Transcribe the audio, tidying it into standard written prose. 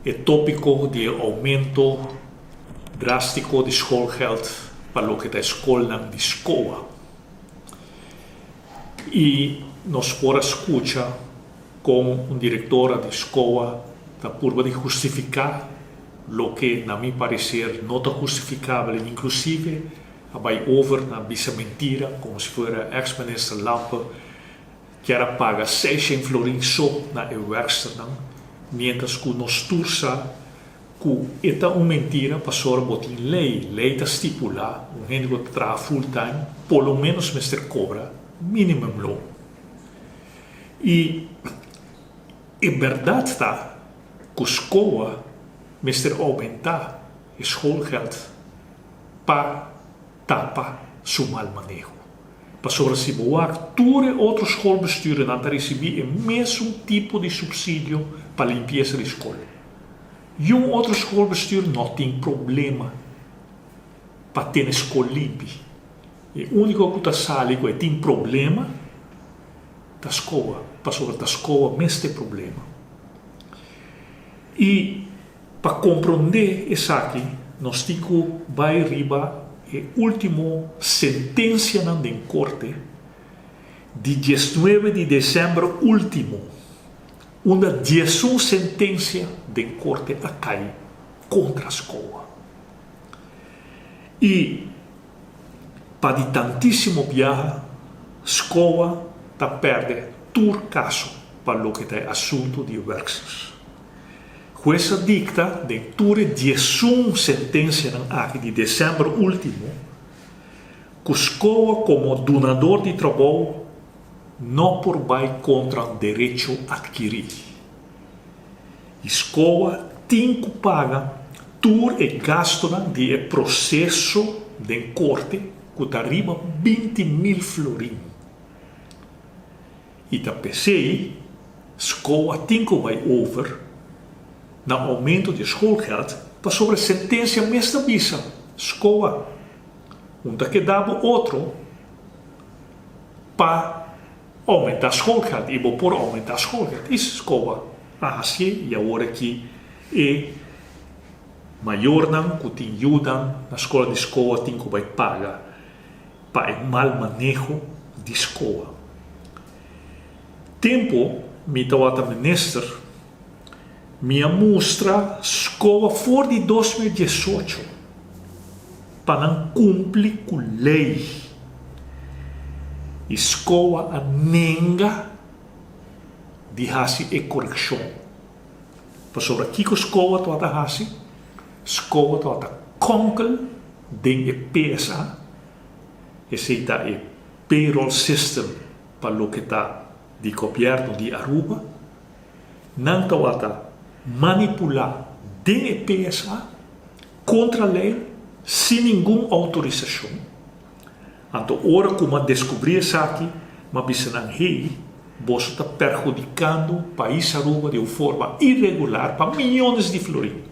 el tópico de aumento drástico de schoolgeld para lo que está escola de escola. Y nos por escucha con un directora de escola da curva de justificar lo que, a mi parecer, no está justificable, inclusive vai over na bisa mentira, como se fuera ex-minister Lampe, que era paga 600 florins só na werkster, mientras que nos tursa que esta uma mentira passou a botar em lei está estipula, gente que trabalha full time, pelo menos Mr. cobra minimum loan. E é verdade está que a escola Mr. aumentar o schoolgeld para tapa seu mal manejo. Para sobreciboar, todo outro schoolbestuur não receber o mesmo tipo de subsídio para a limpeza da escola. E outro schoolbestuur não tem problema para ter a escola limpa. O único que está que tem problema da escola, para sobre a escola mesmo tem problema. E para compreender isso aqui, nós temos que vai arriba a última sentença na corte de 19 de dezembro último, uma 11 sentença de corte a cair contra a escola. E para de tantíssimo viaje, a escola está perdendo todo caso para o que é assunto de werksters. Essa dicta de toda 11 sentença de dezembro último, que a escola como donador de trabalho não por vai contra o direito a adquirir. A escola tem que pagar todo o gasto de processo de corte que arriba 20.000 florins. E da PCI, a escola tem que vai over no aumento de schoolgeld para sobre a sentença mesma bisa. Escola, que dava outro para aumentar schoolgeld e por aumentar schoolgeld. Isso escola assim e agora que é maior não que tem ajuda na escola de escola tem que vai pagar para o mal manejo de escola. Tempo me estava minister me mostra escola fora de 2018 para não cumprir com a lei. Escola a nega de fazer a correção. Para sobre aqui que a escola está a fazer, escola está a conquer de PSA, esse é o payroll system para o que está de governo de Aruba, não está a manipular DPSA contra a lei sem nenhuma autorização. Então, ora como descobrir isso aqui, mas você está prejudicando o país Aruba de uma forma irregular para milhões de florins.